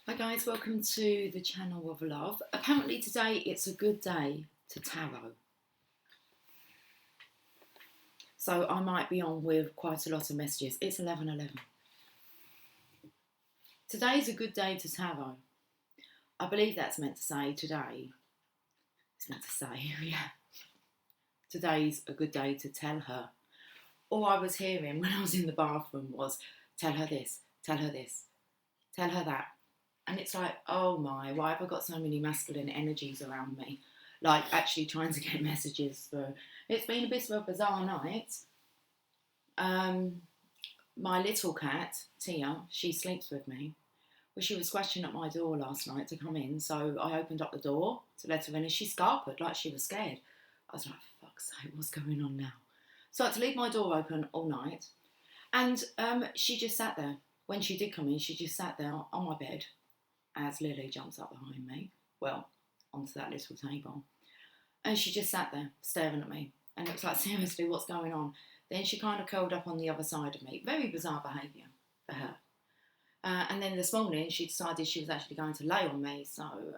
Hi guys, welcome to the channel of love. Apparently today it's a good day to tarot. So I might be on with quite a lot of messages. It's 11:11. Today's a good day to tarot. I believe that's meant to say today. It's meant to say, yeah. Today's a good day to tell her. All I was hearing when I was in the bathroom was tell her this, tell her this, tell her that. And it's like, oh my, why have I got so many masculine energies around me? Like actually trying to get messages through. It's been a bit of a bizarre night. My little cat, Tia, she sleeps with me. Well, she was scratching at my door last night to come in, so I opened up the door to let her in and she scarpered like she was scared. I was like, for fuck's sake, what's going on now? So I had to leave my door open all night. And she just sat there. When she did come in, she just sat there on my bed as Lily jumps up behind me, well, onto that little table. And she just sat there staring at me. And it was like, seriously, what's going on? Then she kind of curled up on the other side of me. Very bizarre behaviour for her. And then this morning, she decided she was actually going to lay on me. So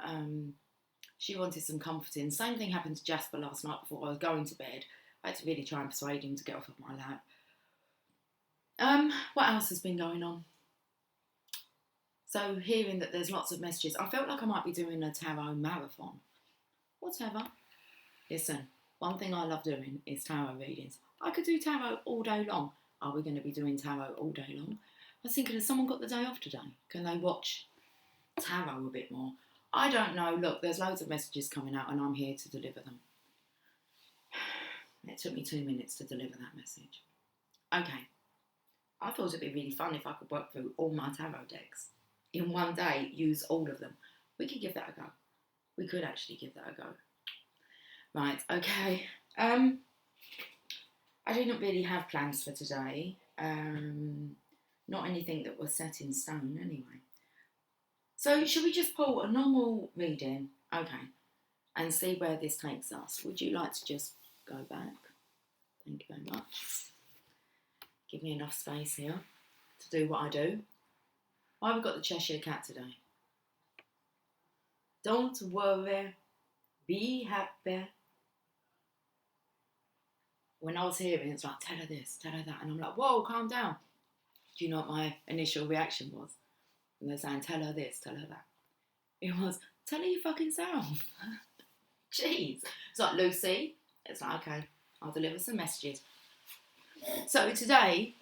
she wanted some comforting. Same thing happened to Jasper last night before I was going to bed. I had to really try and persuade him to get off of my lap. What else has been going on? So hearing that there's lots of messages, I felt like I might be doing a tarot marathon. Whatever. Listen, one thing I love doing is tarot readings. I could do tarot all day long. Are we going to be doing tarot all day long? I was thinking, has someone got the day off today? Can they watch tarot a bit more? I don't know. Look, there's loads of messages coming out and I'm here to deliver them. It took me 2 minutes to deliver that message. Okay. I thought it'd be really fun if I could work through all my tarot decks in one day, use all of them. We could give that a go. We could actually give that a go. Right, okay. I didn't really have plans for today. Not anything that was set in stone anyway. So should we just pull a normal reading? Okay. And see where this takes us. Would you like to just go back? Thank you very much. Give me enough space here to do what I do. Why have we got the Cheshire Cat today? Don't worry, be happy. When I was hearing, it's like, tell her this, tell her that. And I'm like, whoa, calm down. Do you know what my initial reaction was? And they're saying, tell her this, tell her that. It was, tell her your fucking self. Jeez. It's like, Lucy. It's like, okay, I'll deliver some messages. So today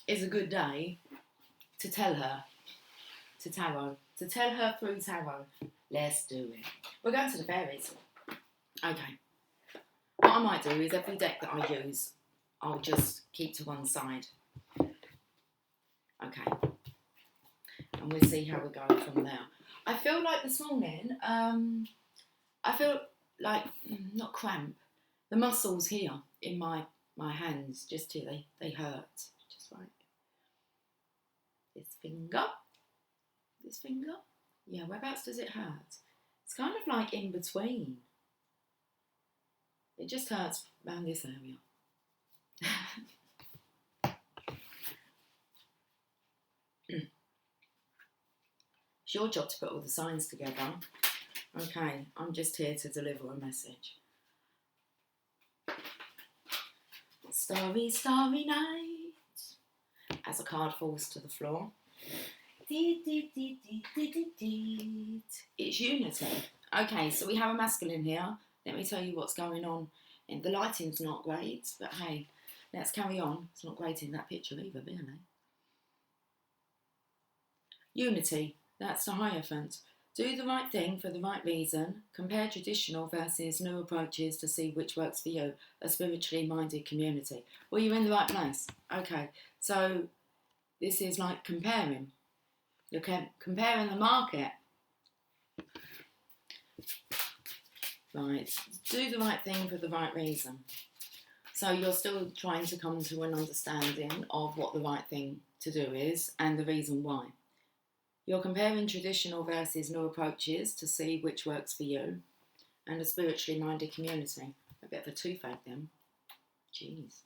is a good day to tell her, to tarot, to tell her through tarot. Let's do it. We're going to the fairies. Okay. What I might do is every deck that I use, I'll just keep to one side. Okay. And we'll see how we go from there. I feel like this morning, I feel like, not cramp, the muscles here in my hands, just here, they hurt. Just right. This finger. Yeah, whereabouts does it hurt? It's kind of like in between. It just hurts around this area. It's your job to put all the signs together. Okay, I'm just here to deliver a message. Starry, starry night. As a card falls to the floor. It's unity. Okay, so we have a masculine here. Let me tell you what's going on. And the lighting's not great, but hey, let's carry on. It's not great in that picture either, really. Unity, that's the Hierophant. Do the right thing for the right reason. Compare traditional versus new approaches to see which works for you. A spiritually minded community. Well, you're in the right place. Okay, so this is like comparing. You're comparing the market. Right, do the right thing for the right reason. So you're still trying to come to an understanding of what the right thing to do is and the reason why. You're comparing traditional versus new approaches to see which works for you and a spiritually minded community. A bit of a toothache then. Jeez.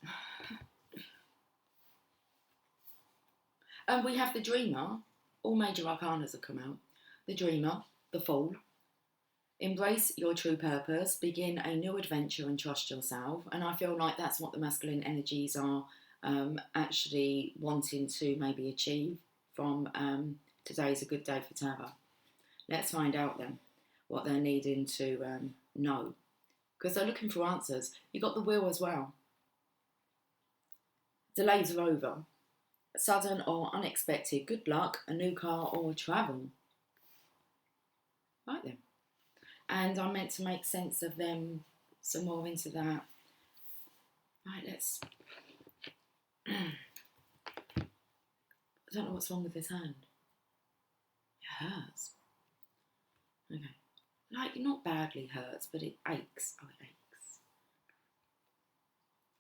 And we have the Dreamer. All major arcanas have come out. the dreamer, the fool. Embrace your true purpose, begin a new adventure and trust yourself. And I feel like that's what the masculine energies are actually wanting to maybe achieve from Today's a Good Day for Tarot. Let's find out then what they're needing to know. Because they're looking for answers. You've got the Wheel as well. Delays are over. Sudden or unexpected good luck, a new car or travel. Right then. And I'm meant to make sense of them some more into that. Right, let's... I don't know what's wrong with this hand. It hurts. Okay. Like, not badly hurts, but it aches. Oh, it aches.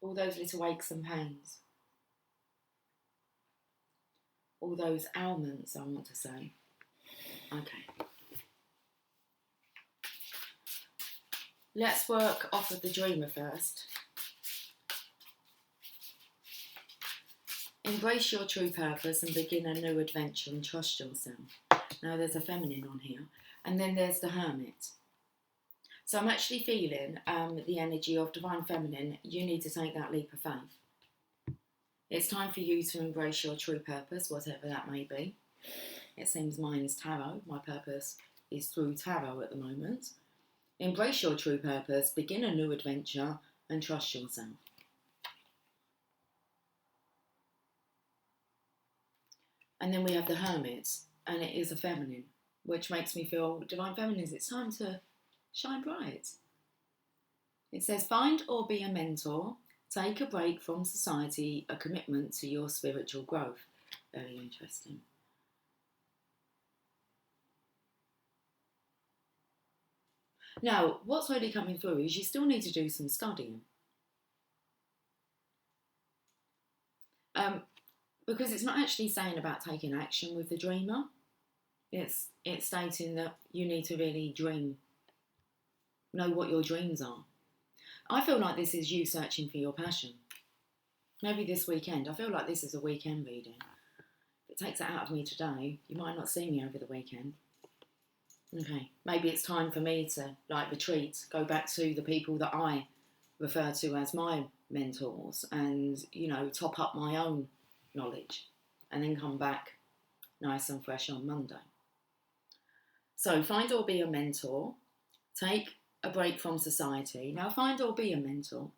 All those little aches and pains. All those ailments, I want to say. Okay. Let's work off of the dreamer first. Embrace your true purpose and begin a new adventure and trust yourself. Now there's a feminine on here. And then there's the Hermit. So I'm actually feeling the energy of Divine Feminine. You need to take that leap of faith. It's time for you to embrace your true purpose, whatever that may be. It seems mine is tarot. My purpose is through tarot at the moment. Embrace your true purpose, begin a new adventure, and trust yourself. And then we have the Hermit, and it is a feminine, which makes me feel, Divine Feminines, it's time to shine bright. It says, find or be a mentor, take a break from society, a commitment to your spiritual growth. Very interesting. Now, what's really coming through is you still need to do some studying. Because it's not actually saying about taking action with the dreamer. It's stating that you need to really dream, know what your dreams are. I feel like this is you searching for your passion. Maybe this weekend. I feel like this is a weekend reading. If it takes it out of me today, you might not see me over the weekend. Okay, maybe it's time for me to retreat, go back to the people that I refer to as my mentors and, top up my own knowledge and then come back nice and fresh on Monday. So find or be a mentor, take a break from society. Now find or be a mentor.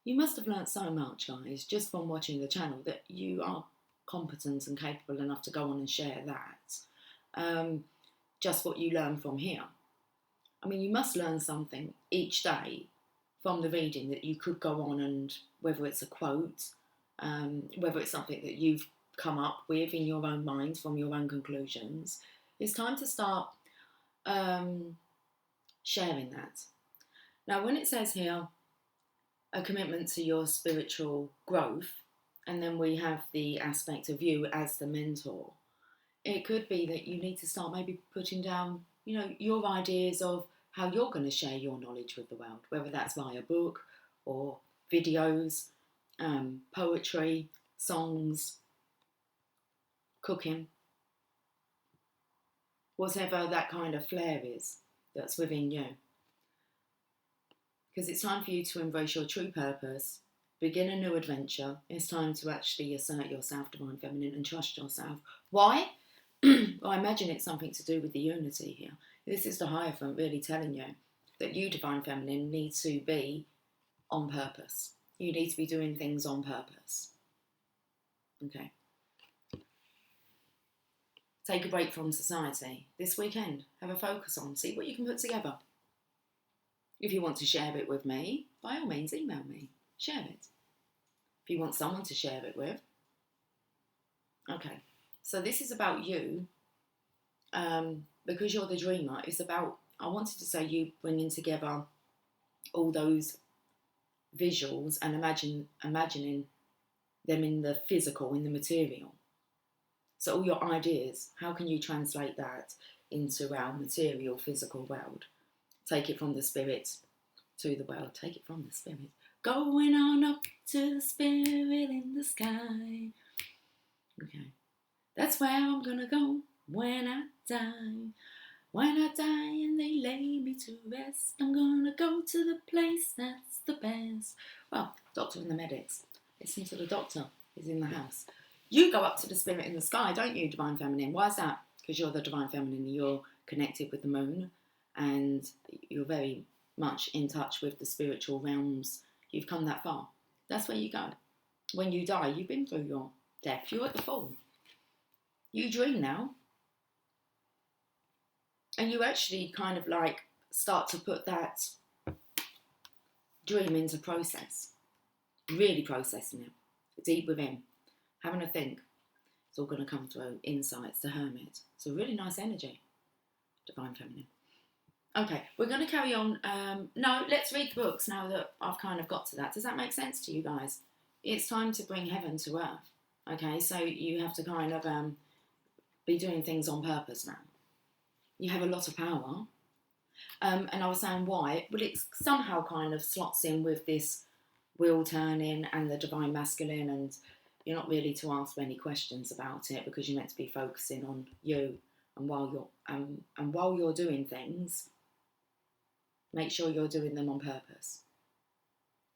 You must have learnt so much, guys, just from watching the channel that you are competent and capable enough to go on and share that. Just what you learn from here. I mean, you must learn something each day from the reading that you could go on and, whether it's a quote, whether it's something that you've come up with in your own mind from your own conclusions, it's time to start sharing that. Now, when it says here, a commitment to your spiritual growth, and then we have the aspect of you as the mentor, it could be that you need to start maybe putting down, your ideas of how you're going to share your knowledge with the world, whether that's via book or videos, poetry, songs, cooking, whatever that kind of flair is that's within you. Because it's time for you to embrace your true purpose, begin a new adventure. It's time to actually assert yourself, Divine Feminine, and trust yourself. Why? Well, I imagine it's something to do with the unity here. This is the Hierophant really telling you that you, Divine Feminine, need to be on purpose. You need to be doing things on purpose. Okay. Take a break from society. This weekend, have a focus on, see what you can put together. If you want to share it with me, by all means, email me. Share it. If you want someone to share it with. Okay. So this is about you, because you're the dreamer. It's about, I wanted to say, you bringing together all those visuals and imagining them in the physical, in the material. So all your ideas, how can you translate that into our material, physical world? Take it from the spirit to the world. Take it from the spirit. Going on up to the spirit in the sky. Okay. That's where I'm gonna go when I die. When I die and they lay me to rest, I'm gonna go to the place that's the best. Well, doctor and the medics. Listen to the doctor. He's in the house. You go up to the spirit in the sky, don't you, Divine Feminine? Why is that? Because you're the Divine Feminine. You're connected with the moon and you're very much in touch with the spiritual realms. You've come that far. That's where you go. When you die, you've been through your death. You're at the fall. You dream now. And you actually kind of like start to put that dream into process. Really processing it. Deep within. Having a think. It's all going to come through. Insights, the Hermit. It's a really nice energy. Divine Feminine. Okay, we're going to carry on. No, let's read the books now that I've kind of got to that. Does that make sense to you guys? It's time to bring heaven to earth. Okay, so you have to kind of be doing things on purpose now. You have a lot of power. And I was saying why. Well, it somehow kind of slots in with this wheel turning and the Divine Masculine, and you're not really to ask many questions about it because you're meant to be focusing on you. And while you're doing things, make sure you're doing them on purpose.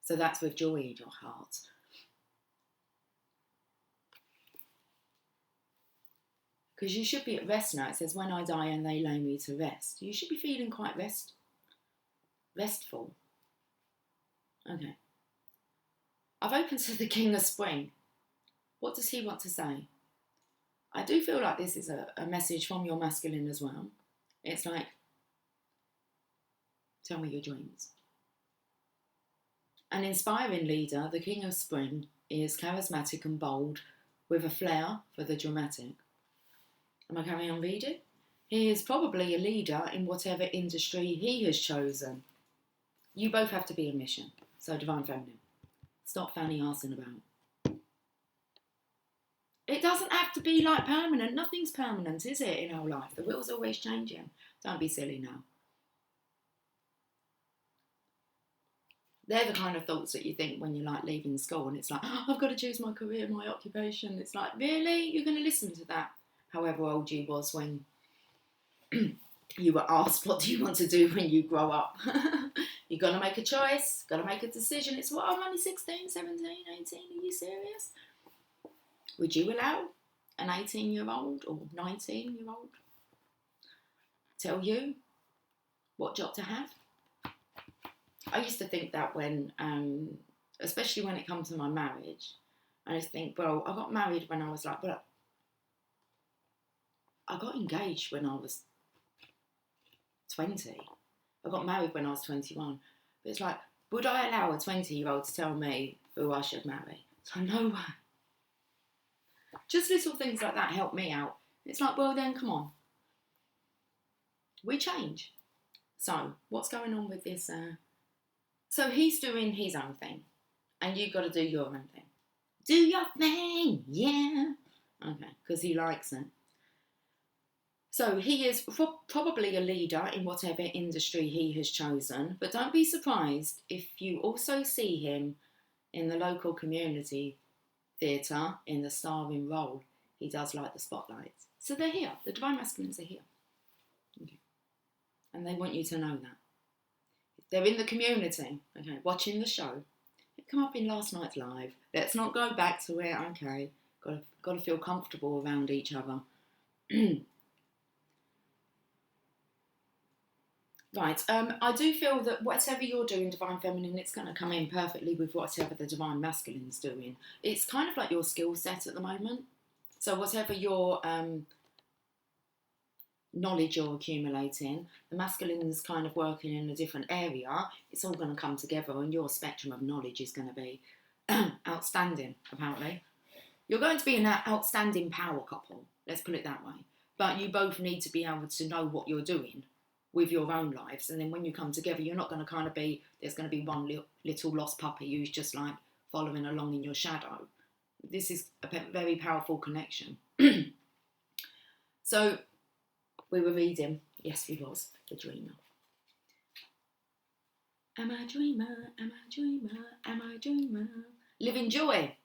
So that's with joy in your heart. Because you should be at rest now. It says, when I die and they lay me to rest. You should be feeling quite restful. Okay. I've opened to the King of Spring. What does he want to say? I do feel like this is a message from your masculine as well. It's like, tell me your dreams. An inspiring leader, the King of Spring is charismatic and bold with a flair for the dramatic. Am I carrying on reading? He is probably a leader in whatever industry he has chosen. You both have to be a mission. So Divine Feminine, stop fanny-arsing about. It doesn't have to be like permanent. Nothing's permanent, is it, in our life? The wheel's always changing. Don't be silly now. They're the kind of thoughts that you think when you're like leaving school and it's like, oh, I've got to choose my career, my occupation. It's like, really? You're going to listen to that? However old you was when you were asked, what do you want to do when you grow up? You've got to make a choice, got to make a decision. It's what, I'm only 16, 17, 18, are you serious? Would you allow an 18-year-old or 19-year-old tell you what job to have? I used to think that when, especially when it comes to my marriage, I just think, well, I got married when I was like, well, I got engaged when I was 20. I got married when I was 21. But it's like, would I allow a 20-year-old to tell me who I should marry? So no way. Just little things like that help me out. It's like, well then, come on. We change. So, what's going on with this? So he's doing his own thing. And you've got to do your own thing. Do your thing, yeah. Okay, because he likes it. So he is probably a leader in whatever industry he has chosen, but don't be surprised if you also see him in the local community theatre in the starring role. He does like the spotlights. So they're here. The Divine Masculines are here. Okay. And they want you to know that. They're in the community, okay, watching the show. It come up in last night's live. Let's not go back to it, okay. Got to feel comfortable around each other. Right, I do feel that whatever you're doing, Divine Feminine, it's going to come in perfectly with whatever the Divine Masculine's doing. It's kind of like your skill set at the moment. So whatever your knowledge you're accumulating, the Masculine's kind of working in a different area. It's all going to come together and your spectrum of knowledge is going to be outstanding, apparently. You're going to be an outstanding power couple, let's put it that way. But you both need to be able to know what you're doing with your own lives, and then when you come together, you're not going to kind of be, there's going to be one little lost puppy who's just like following along in your shadow. This is a very powerful connection. So we were reading, yes we was, The Dreamer. Am I a dreamer, am I a dreamer, am I a dreamer? Live in joy.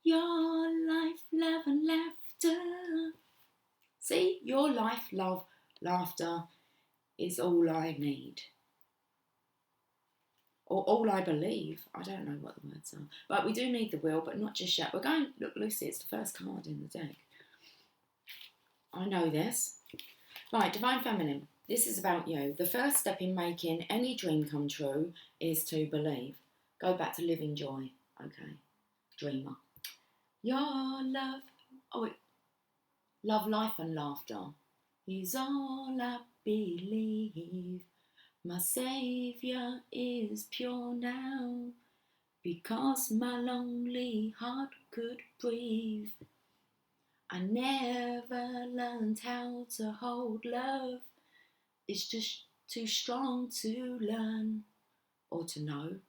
Your life, love and laughter. See, your life, love Laughter is all I need. Or all I believe. I don't know what the words are. But we do need the will, but not just yet. We're going, look, Lucy, it's the first card in the deck. I know this. Right, Divine Feminine. This is about you. The first step in making any dream come true is to believe. Go back to living joy. Okay. Dreamer. Your love. Oh, wait. Love, life and laughter is all I believe. My Saviour is pure now, because my lonely heart could breathe. I never learned how to hold love. It's just too strong to learn or to know.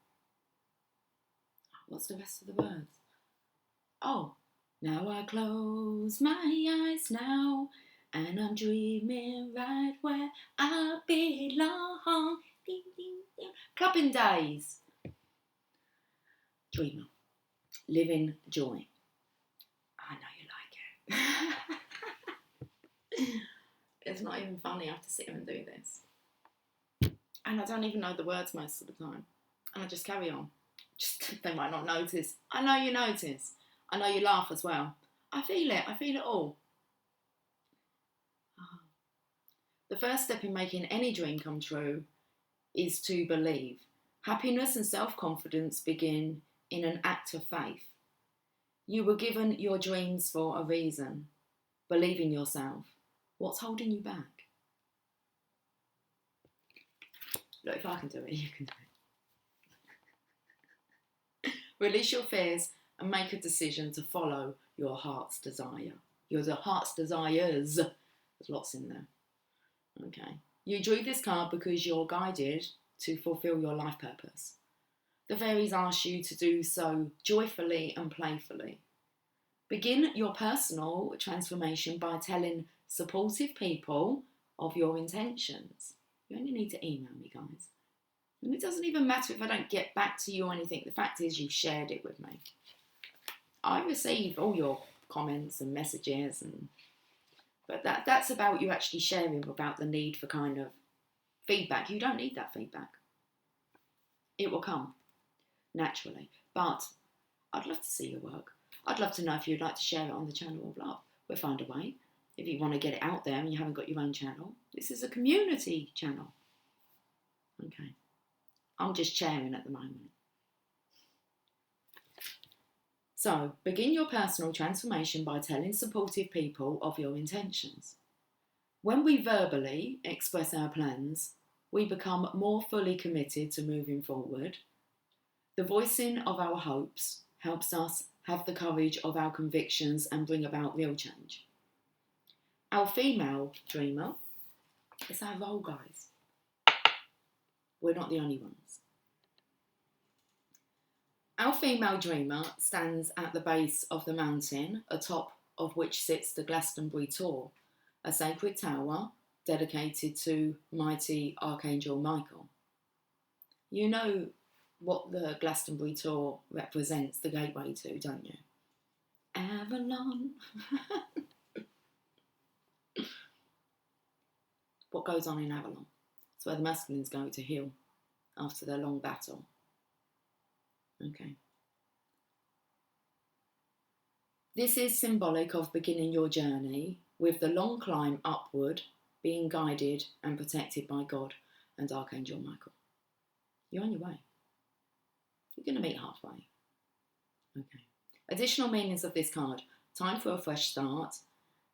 What's the rest of the words? Oh, now I close my eyes now, and I'm dreaming right where I belong. Ding, ding, ding. Clubbing days. Dreamer. Living joy. I know you like it. It's not even funny. I have to sit here and do this. And I don't even know the words most of the time. And I just carry on. Just they might not notice. I know you notice. I know you laugh as well. I feel it. I feel it all. The first step in making any dream come true is to believe. Happiness and self-confidence begin in an act of faith. You were given your dreams for a reason. Believe in yourself. What's holding you back? Look, if I can do it, you can do it. Release your fears and make a decision to follow your heart's desire. Your heart's desires. There's lots in there. Okay. You drew this card because you're guided to fulfill your life purpose. The fairies ask you to do so joyfully and playfully. Begin your personal transformation by telling supportive people of your intentions. You only need to email me, guys. And it doesn't even matter if I don't get back to you or anything. The fact is you've shared it with me. I receive all your comments and messages, but that's about you actually sharing about the need for kind of feedback. You don't need that feedback. It will come naturally. But I'd love to see your work. I'd love to know if you'd like to share it on the channel of love. We'll find a way. If you want to get it out there and you haven't got your own channel, this is a community channel. Okay. I'm just sharing at the moment. So, begin your personal transformation by telling supportive people of your intentions. When we verbally express our plans, we become more fully committed to moving forward. The voicing of our hopes helps us have the courage of our convictions and bring about real change. Our female dreamer, it's our role, guys. We're not the only ones. Our female dreamer stands at the base of the mountain, atop of which sits the Glastonbury Tor, a sacred tower dedicated to mighty Archangel Michael. You know what the Glastonbury Tor represents, the gateway to, don't you? Avalon. What goes on in Avalon? It's where the masculines go to heal after their long battle. Okay. This is symbolic of beginning your journey with the long climb upward, being guided and protected by God and Archangel Michael. You're on your way. You're going to meet halfway. Okay. Additional meanings of this card. Time for a fresh start.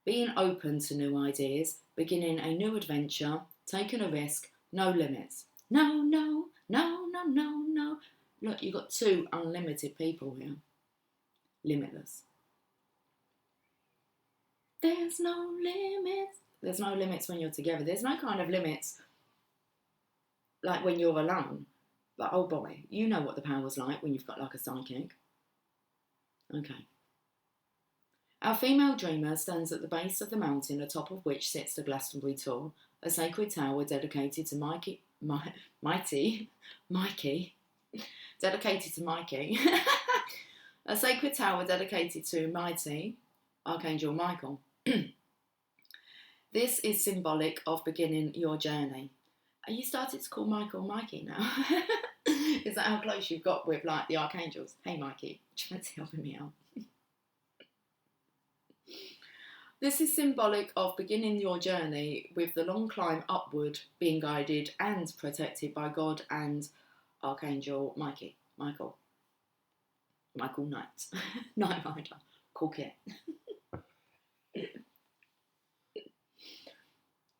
Being open to new ideas. Beginning a new adventure. Taking a risk. No limits. No, no, no, no, no, no. Look, you've got two unlimited people here. Limitless. There's no limits. There's no limits when you're together. There's no kind of limits like when you're alone. But oh boy, you know what the power's like when you've got like a psychic. Okay. Our female dreamer stands at the base of the mountain, atop of which sits the Glastonbury Tor, a sacred tower dedicated to Mikey, dedicated to Mikey, a sacred tower dedicated to mighty Archangel Michael. This is symbolic of beginning your journey. Are you started to call Michael Mikey now? Is that how close you've got with like the archangels? Hey Mikey, do you fancy helping me out? This is symbolic of beginning your journey with the long climb upward being guided and protected by God and Archangel Michael Knight, Night Rider, cool kid.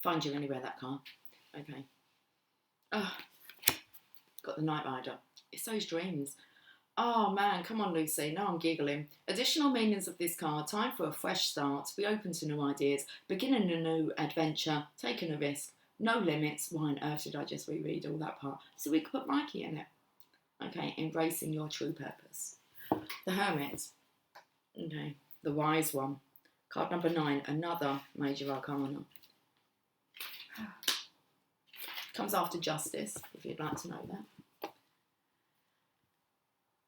Find you anywhere, that car. Okay. Oh, got the Night Rider. It's those dreams. Oh man, come on Lucy, now I'm giggling. Additional meanings of this card: time for a fresh start, be open to new ideas, beginning a new adventure, taking a risk, no limits. Why on earth did I just reread all that part? So we could put Mikey in it. Okay, embracing your true purpose. The Hermit. Okay, the Wise One. Card number 9, another major arcana. Comes after Justice, if you'd like to know that.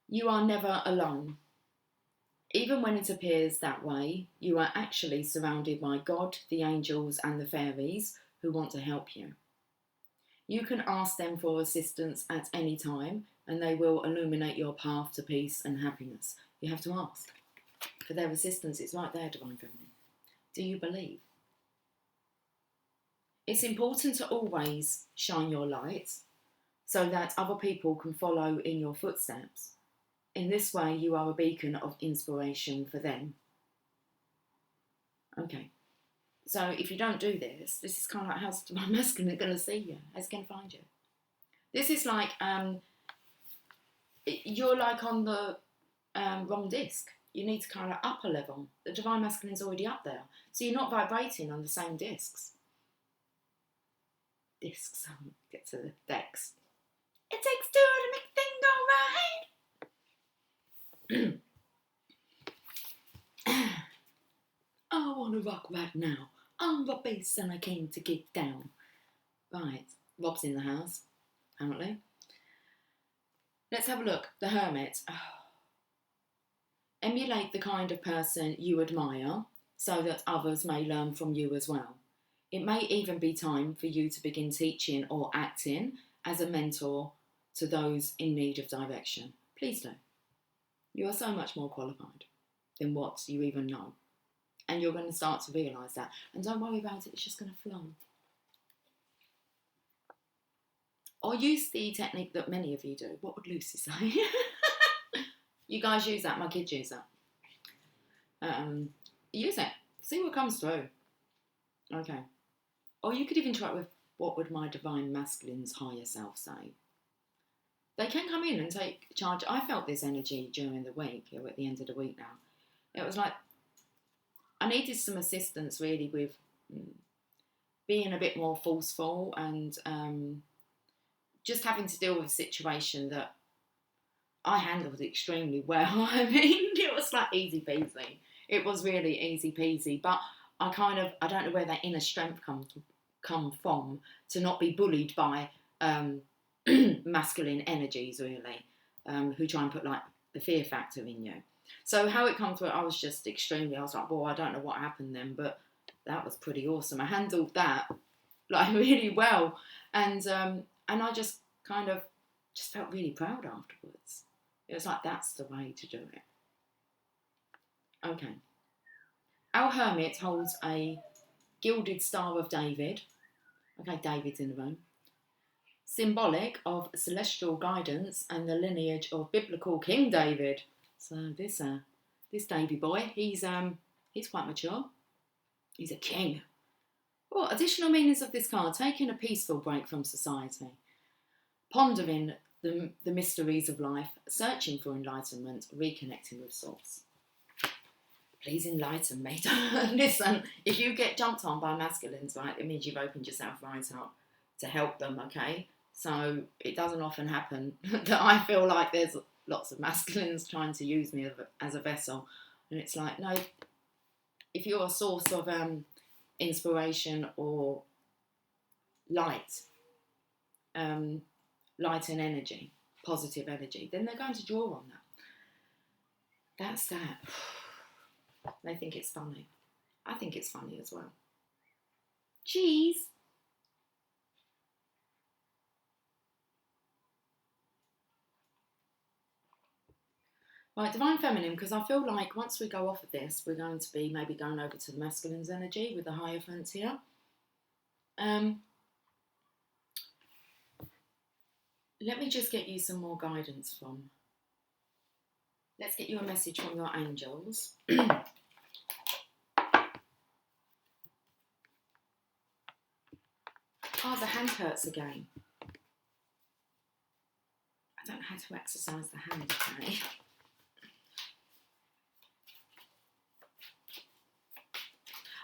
You are never alone. Even when it appears that way, you are actually surrounded by God, the angels, and the fairies who want to help you. You can ask them for assistance at any time, and they will illuminate your path to peace and happiness. You have to ask for their assistance. It's right there, Divine Feminine. Do you believe? It's important to always shine your light so that other people can follow in your footsteps. In this way, you are a beacon of inspiration for them. Okay. So if you don't do this, this is kind of like, how's Divine Masculine going to see you? How's it going to find you? This is like, you're like on the wrong disc. You need to kind of up a level. The Divine Masculine is already up there. So you're not vibrating on the same discs. Get to the decks. It takes two to make things go right. I want to rock right now. I'm the bass and I came to get down. Right, Rob's in the house, apparently. Let's have a look. The Hermit. Emulate the kind of person you admire so that others may learn from you as well. It may even be time for you to begin teaching or acting as a mentor to those in need of direction. Please do. You are so much more qualified than what you even know. And you're going to start to realise that. And don't worry about it, it's just going to flow. Or use the technique that many of you do. What would Lucy say? You guys use that, my kids use that. Use it. See what comes through. Okay. Or you could even try it with, what would my Divine Masculine's higher self say? They can come in and take charge. I felt this energy during the week, or at the end of the week now. It was like, I needed some assistance really with being a bit more forceful and just having to deal with a situation that I handled extremely well. I mean, it was like easy peasy. It was really easy peasy, but I don't know where that inner strength come from to not be bullied by masculine energies really, who try and put like the fear factor in you. So how it come through, I was like, well, I don't know what happened then, but that was pretty awesome. I handled that like really well, and I just kind of just felt really proud afterwards. It was like, that's the way to do it. Okay. Our Hermit holds a gilded Star of David. Okay, David's in the room. Symbolic of celestial guidance and the lineage of biblical King David. So this Davy boy, he's quite mature. He's a king. Oh, additional meanings of this card: taking a peaceful break from society, pondering the mysteries of life, searching for enlightenment, reconnecting with source. Please enlighten me. Listen, if you get jumped on by masculines, right, it means you've opened yourself right up to help them, okay? So it doesn't often happen that I feel like there's lots of masculines trying to use me as a vessel. And it's like, no, if you're a source of inspiration or light, light and energy, positive energy, then they're going to draw on that. That's that. They think it's funny. I think it's funny as well. Cheese. Right, Divine Feminine, because I feel like once we go off of this, we're going to be maybe going over to the Masculine's energy with the Hierophants here. Let me just get you some more guidance from. Let's get you a message from your angels. Oh, the hand hurts again. I don't know how to exercise the hand, okay?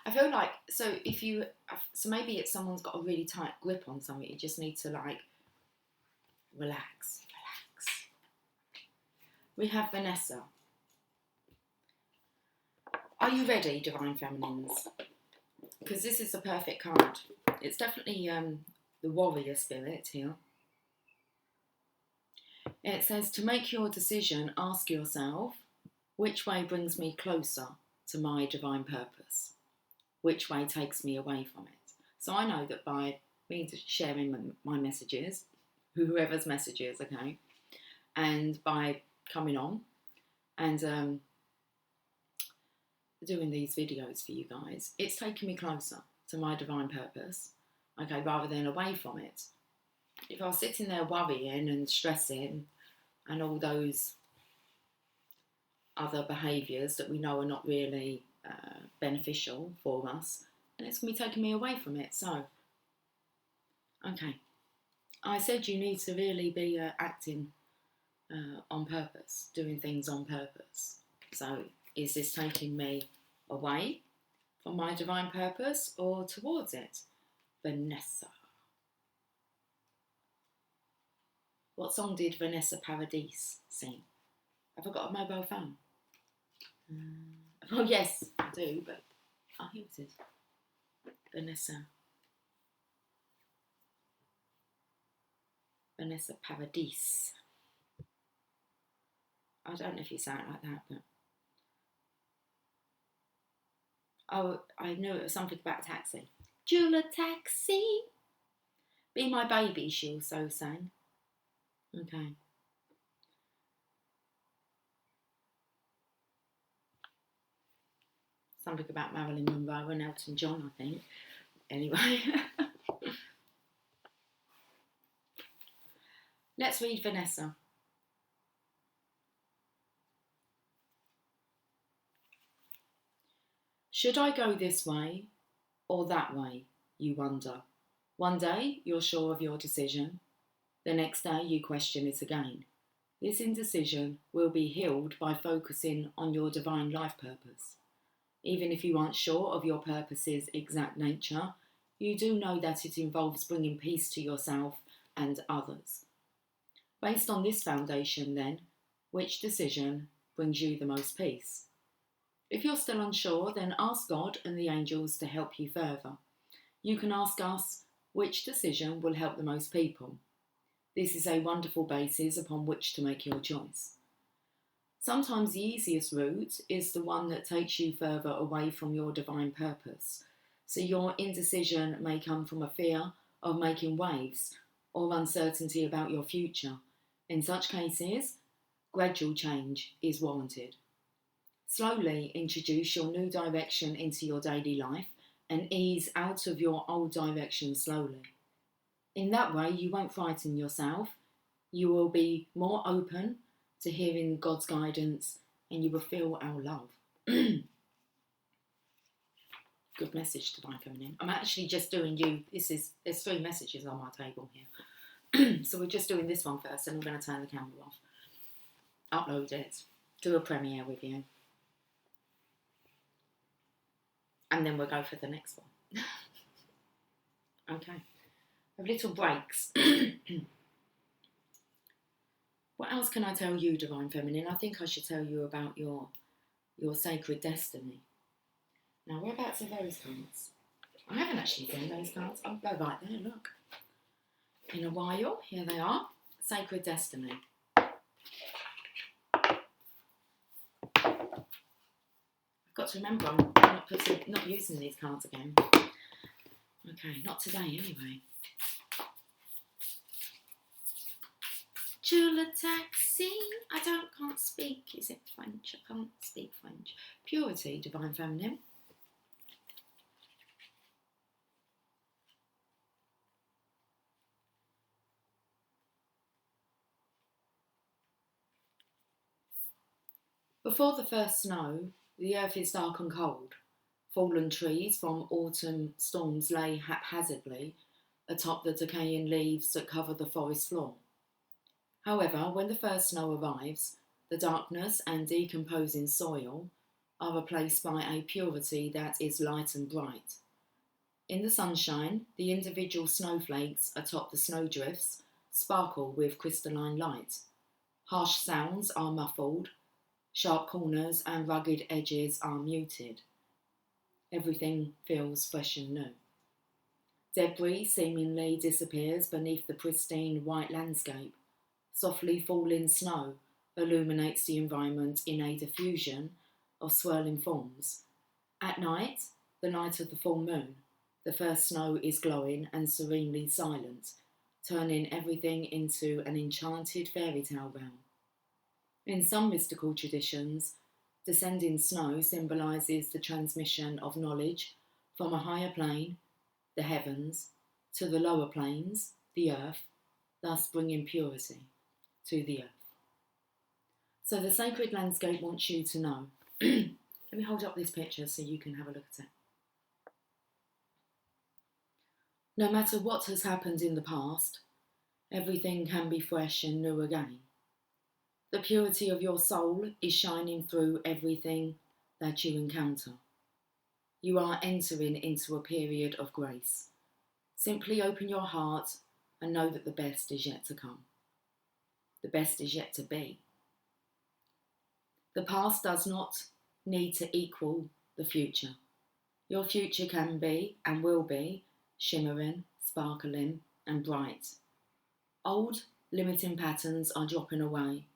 I feel like, so maybe it's someone's got a really tight grip on something, you just need to like, relax. We have Vanessa. Are you ready, Divine Feminines? Because this is the perfect card. It's definitely the warrior spirit here. It says, to make your decision, ask yourself, which way brings me closer to my divine purpose? Which way takes me away from it? So I know that by me sharing my messages, whoever's messages, okay, and by coming on and doing these videos for you guys, it's taking me closer to my divine purpose, okay, rather than away from it. If I was sitting there worrying and stressing and all those other behaviours that we know are not really beneficial for us, then it's going to be taking me away from it. So, okay, I said you need to really be acting on purpose, doing things on purpose. So, is this taking me away from my divine purpose or towards it? Vanessa. What song did Vanessa Paradis sing? Have I got a mobile phone? Oh yes, I do, but here it is. Vanessa Paradis. I don't know if you sound like that, but oh, I knew it was something about a taxi. Jula taxi. Be my baby, she also sang. Okay. Something about Marilyn Monroe and Elton John, I think. Anyway. Let's read Vanessa. Should I go this way or that way, you wonder. One day you're sure of your decision. The next day you question it again. This indecision will be healed by focusing on your divine life purpose. Even if you aren't sure of your purpose's exact nature, you do know that it involves bringing peace to yourself and others. Based on this foundation, then, which decision brings you the most peace? If you're still unsure, then ask God and the angels to help you further. You can ask us which decision will help the most people. This is a wonderful basis upon which to make your choice. Sometimes the easiest route is the one that takes you further away from your divine purpose. So your indecision may come from a fear of making waves or uncertainty about your future. In such cases, gradual change is warranted. Slowly introduce your new direction into your daily life and ease out of your old direction slowly. In that way, you won't frighten yourself. You will be more open to hearing God's guidance and you will feel our love. Good message, Divine Feminine. I'm actually just doing you, there's 3 messages on my table here. So we're just doing this one first and I'm going to turn the camera off. Upload it. Do a premiere with you. And then we'll go for the next one. Okay. Have little breaks. What else can I tell you, Divine Feminine? I think I should tell you about your sacred destiny. Now, whereabouts are those cards? I haven't actually seen those cards. I'll go right there, look. In a while, here they are. Sacred destiny. I've got to remember I'm not using these cards again. Okay, not today anyway. Chula taxi, can't speak. Is it French? I can't speak French. Purity, Divine Feminine. Before the first snow, the earth is dark and cold. Fallen trees from autumn storms lay haphazardly atop the decaying leaves that cover the forest floor. However, when the first snow arrives, the darkness and decomposing soil are replaced by a purity that is light and bright. In the sunshine, the individual snowflakes atop the snowdrifts sparkle with crystalline light. Harsh sounds are muffled, sharp corners and rugged edges are muted. Everything feels fresh and new. Debris seemingly disappears beneath the pristine white landscape. Softly falling snow illuminates the environment in a diffusion of swirling forms. At night, the night of the full moon, the first snow is glowing and serenely silent, turning everything into an enchanted fairy tale realm. In some mystical traditions, descending snow symbolises the transmission of knowledge from a higher plane, the heavens, to the lower planes, the earth, thus bringing purity to the earth. So the sacred landscape wants you to know. Let me hold up this picture so you can have a look at it. No matter what has happened in the past, everything can be fresh and new again. The purity of your soul is shining through everything that you encounter. You are entering into a period of grace. Simply open your heart and know that the best is yet to come. The best is yet to be. The past does not need to equal the future. Your future can be and will be shimmering, sparkling and bright. Old, limiting patterns are dropping away.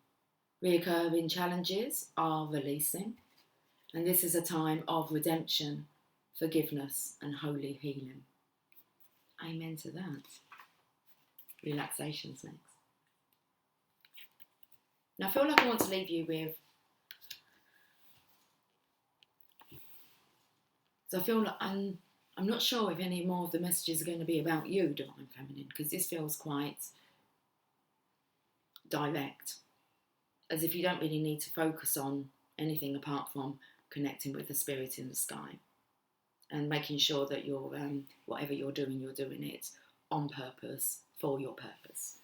Reoccurring challenges are releasing, and this is a time of redemption, forgiveness, and holy healing. Amen to that. Relaxation's next. Now, I feel like I want to leave you with, so I feel like I'm not sure if any more of the messages are going to be about you, Divine Feminine, because this feels quite direct. As if you don't really need to focus on anything apart from connecting with the spirit in the sky and making sure that you're, whatever you're doing it on purpose, for your purpose.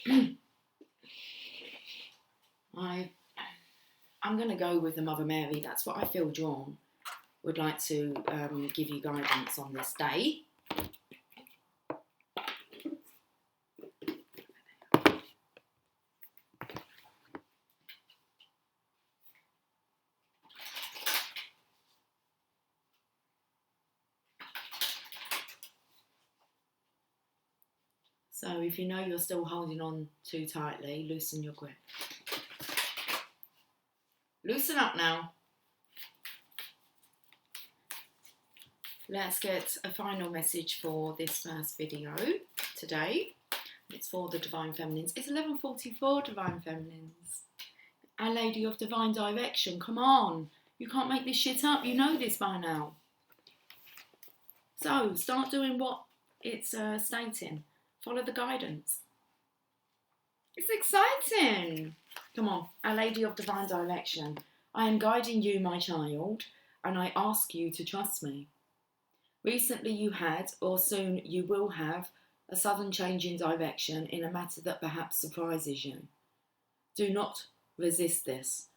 I'm going to go with the Mother Mary. That's what I feel drawn. Would like to give you guidance on this day. So if you know you're still holding on too tightly, loosen your grip. Loosen up now. Let's get a final message for this first video today. It's for the Divine Feminines. It's 11:44, Divine Feminines. Our Lady of Divine Direction, come on. You can't make this shit up. You know this by now. So start doing what it's stating. Follow the guidance. It's exciting. Come on, Our Lady of Divine Direction. I am guiding you, my child, and I ask you to trust me. Recently you had, or soon you will have, a sudden change in direction in a matter that perhaps surprises you. Do not resist this.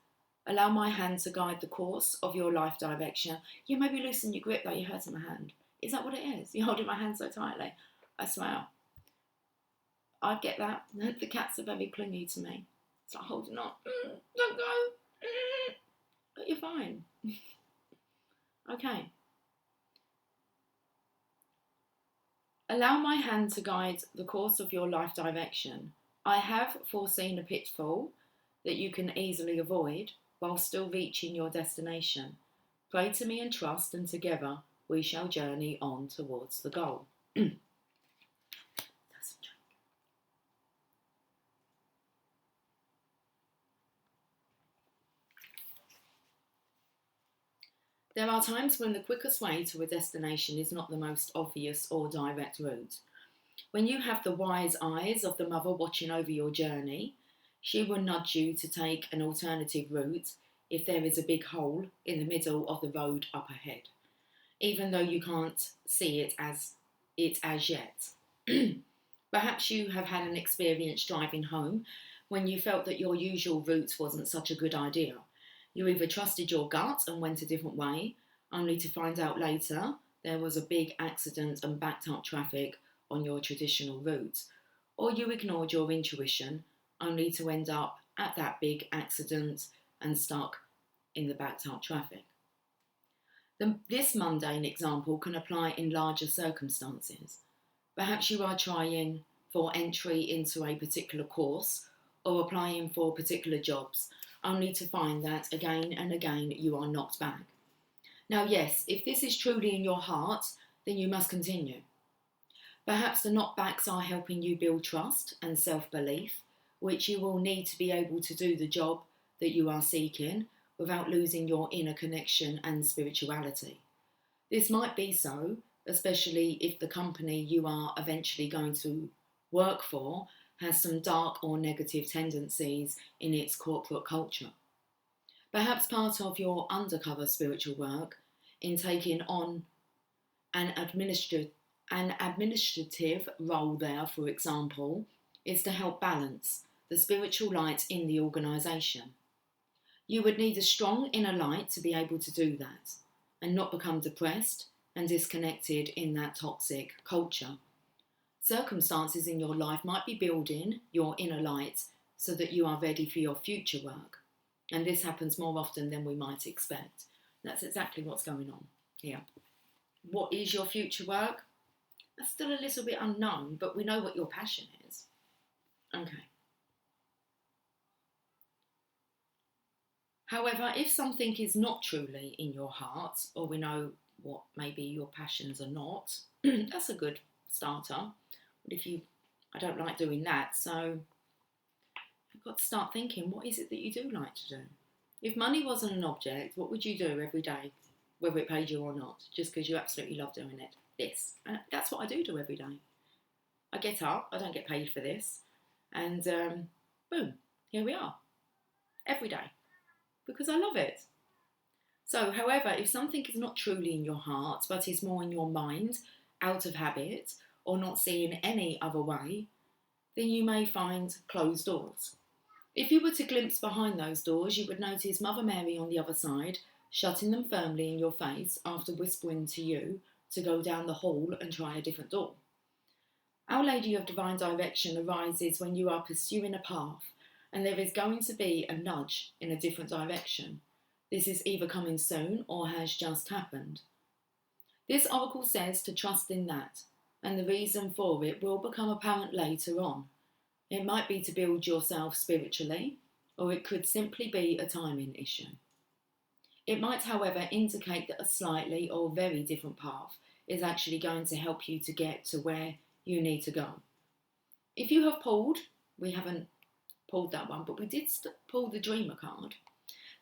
Allow my hand to guide the course of your life direction. You maybe loosen your grip like you're hurting my hand. Is that what it is? You're holding my hand so tightly. I swear. I get that. The cats are very clingy to me. It's like holding on. Don't go. But you're fine. Okay. Allow my hand to guide the course of your life direction. I have foreseen a pitfall that you can easily avoid while still reaching your destination. Pray to me and trust, and together we shall journey on towards the goal. That's a joke. There are times when the quickest way to a destination is not the most obvious or direct route. When you have the wise eyes of the mother watching over your journey, she will nudge you to take an alternative route if there is a big hole in the middle of the road up ahead, even though you can't see it as yet. Perhaps you have had an experience driving home when you felt that your usual route wasn't such a good idea. You either trusted your gut and went a different way, only to find out later there was a big accident and backed up traffic on your traditional route, or you ignored your intuition only to end up at that big accident and stuck in the backed up traffic. This mundane example can apply in larger circumstances. Perhaps you are trying for entry into a particular course or applying for particular jobs, only to find that again and again you are knocked back. Now, yes, if this is truly in your heart, then you must continue. Perhaps the knockbacks are helping you build trust and self-belief, which you will need to be able to do the job that you are seeking without losing your inner connection and spirituality. This might be so, especially if the company you are eventually going to work for has some dark or negative tendencies in its corporate culture. Perhaps part of your undercover spiritual work in taking on an administrative role there, for example, is to help balance the spiritual light in the organisation. You would need a strong inner light to be able to do that and not become depressed and disconnected in that toxic culture. Circumstances in your life might be building your inner light so that you are ready for your future work. And this happens more often than we might expect. That's exactly what's going on here. What is your future work? That's still a little bit unknown, but we know what your passion is. Okay. However, if something is not truly in your heart, or we know what maybe your passions are not, that's a good starter. But I don't like doing that, so I've got to start thinking, what is it that you do like to do? If money wasn't an object, what would you do every day, whether it paid you or not, just because you absolutely love doing it? This. And that's what I do every day. I get up, I don't get paid for this, and boom, here we are. Every day. Because I love it. So, however, if something is not truly in your heart, but is more in your mind, out of habit, or not seeing any other way, then you may find closed doors. If you were to glimpse behind those doors, you would notice Mother Mary on the other side, shutting them firmly in your face after whispering to you to go down the hall and try a different door. Our Lady of Divine Direction arises when you are pursuing a path and there is going to be a nudge in a different direction. This is either coming soon or has just happened. This oracle says to trust in that, and the reason for it will become apparent later on. It might be to build yourself spiritually, or it could simply be a timing issue. It might, however, indicate that a slightly or very different path is actually going to help you to get to where you need to go. If you have pulled, we haven't pulled that one, but we did pull the Dreamer card.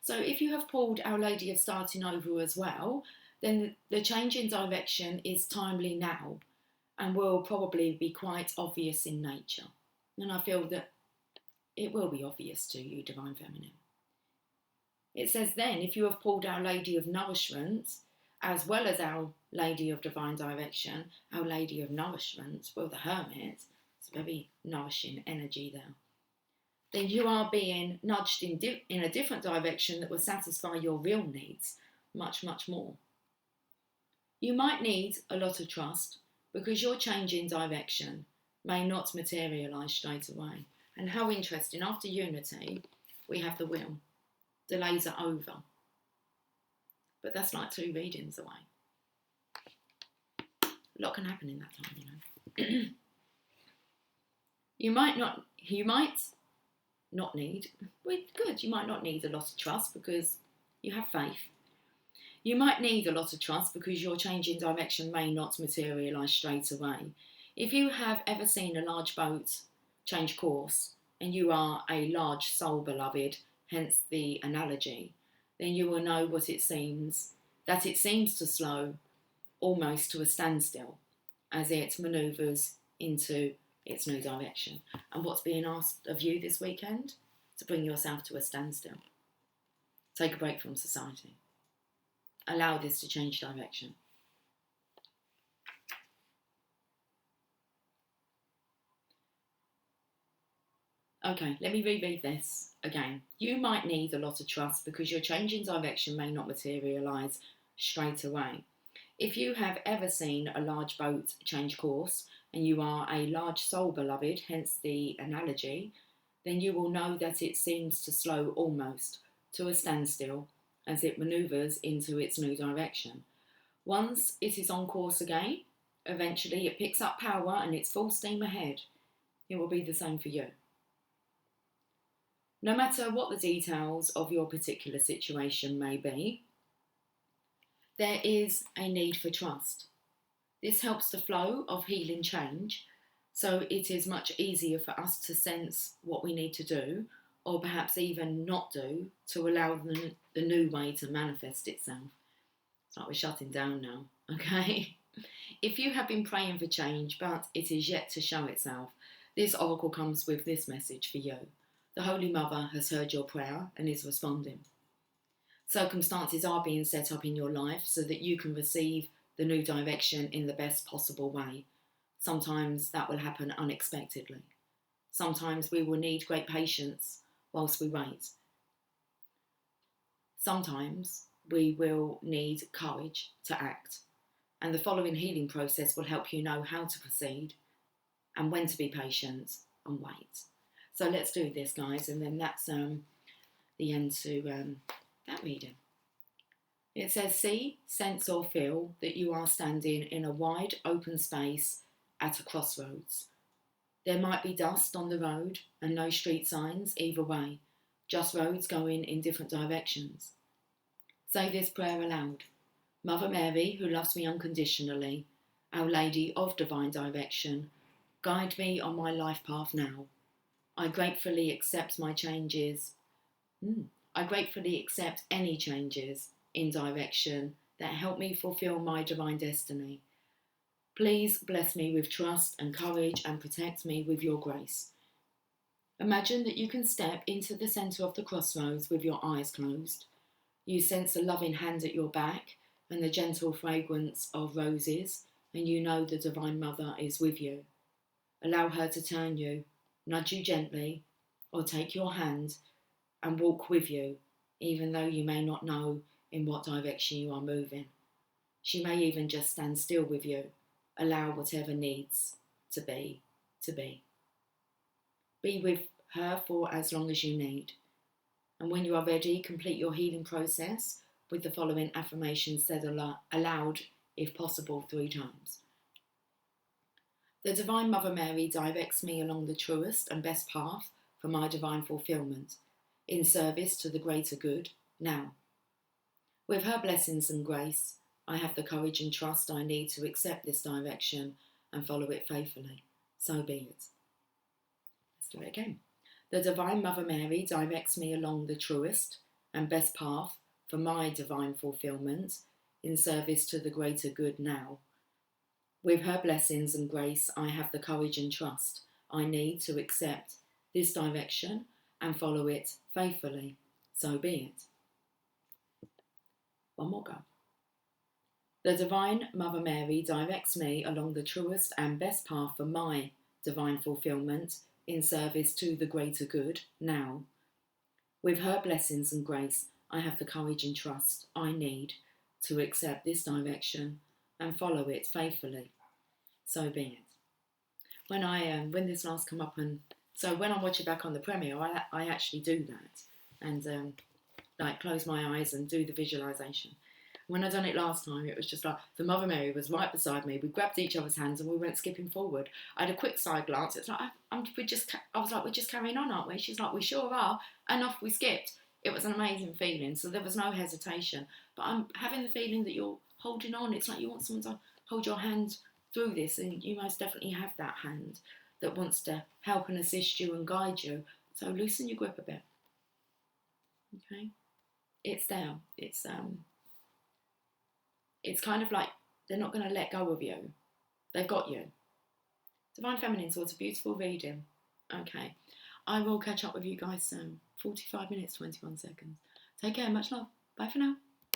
So if you have pulled Our Lady of Starting Over as well, then the change in direction is timely now and will probably be quite obvious in nature. And I feel that it will be obvious to you, Divine Feminine. It says then, if you have pulled Our Lady of Nourishment, as well as Our Lady of Divine Direction, Our Lady of Nourishment, well, the Hermit, it's very nourishing energy there, then you are being nudged in a different direction that will satisfy your real needs much, much more. You might need a lot of trust because your change in direction may not materialise straight away. And how interesting, after Unity, we have the Wheel. Delays are over. But that's like 2 readings away. A lot can happen in that time, you know. You might not need a lot of trust because you have faith. You might need a lot of trust because your change in direction may not materialise straight away. If you have ever seen a large boat change course and you are a large soul, beloved, hence the analogy, then you will know that it seems to slow almost to a standstill as it manoeuvres into its new direction. And what's being asked of you this weekend? To bring yourself to a standstill. Take a break from society. Allow this to change direction. Okay, let me reread this again. You might need a lot of trust because your change in direction may not materialise straight away. If you have ever seen a large boat change course and you are a large soul, beloved, hence the analogy, then you will know that it seems to slow almost to a standstill as it manoeuvres into its new direction. Once it is on course again, eventually it picks up power and it's full steam ahead. It will be the same for you. No matter what the details of your particular situation may be, there is a need for trust. This helps the flow of healing change, so it is much easier for us to sense what we need to do, or perhaps even not do, to allow the new way to manifest itself. It's like we're shutting down now, okay? If you have been praying for change, but it is yet to show itself, this oracle comes with this message for you. The Holy Mother has heard your prayer and is responding. Circumstances are being set up in your life so that you can receive the new direction in the best possible way. Sometimes that will happen unexpectedly. Sometimes we will need great patience whilst we wait. Sometimes we will need courage to act, and the following healing process will help you know how to proceed and when to be patient and wait. So let's do this, guys, and then that's the end to that reading. It says, see, sense or feel that you are standing in a wide open space at a crossroads. There might be dust on the road and no street signs either way, just roads going in different directions. Say this prayer aloud. Mother Mary, who loves me unconditionally, Our Lady of Divine Direction, guide me on my life path now. I gratefully accept my changes. I gratefully accept any changes in direction that help me fulfill my divine destiny. Please bless me with trust and courage and protect me with your grace. Imagine that you can step into the centre of the crossroads with your eyes closed. You sense a loving hand at your back and the gentle fragrance of roses, and you know the Divine Mother is with you. Allow her to turn you, nudge you gently, or take your hand and walk with you, even though you may not know in what direction you are moving. She may even just stand still with you. Allow whatever needs to be, to be. Be with her for as long as you need. And when you are ready, complete your healing process with the following affirmations said aloud, if possible, 3 times. The Divine Mother Mary directs me along the truest and best path for my divine fulfillment, in service to the greater good, now. With her blessings and grace, I have the courage and trust I need to accept this direction and follow it faithfully. So be it. Let's do it again. The Divine Mother Mary directs me along the truest and best path for my divine fulfillment, in service to the greater good now. With her blessings and grace, I have the courage and trust I need to accept this direction and follow it faithfully. So be it. One more go. The Divine Mother Mary directs me along the truest and best path for my divine fulfillment, in service to the greater good, now. With her blessings and grace, I have the courage and trust I need to accept this direction and follow it faithfully. So be it. When this last come up, and so when I watch it back on the premiere, I actually do that and close my eyes and do the visualization. When I done it last time, it was just like the Mother Mary was right beside me. We grabbed each other's hands and we went skipping forward. I had a quick side glance. It's like we're just carrying on, aren't we? She's like, we sure are, and off we skipped. It was an amazing feeling. So there was no hesitation. But I'm having the feeling that you're holding on. It's like you want someone to hold your hand through this, and you most definitely have that hand that wants to help and assist you and guide you. So loosen your grip a bit. Okay? It's there. It's kind of like they're not going to let go of you. They've got you. Divine Feminine, so it's a beautiful reading. Okay. I will catch up with you guys soon. 45 minutes, 21 seconds. Take care. Much love. Bye for now.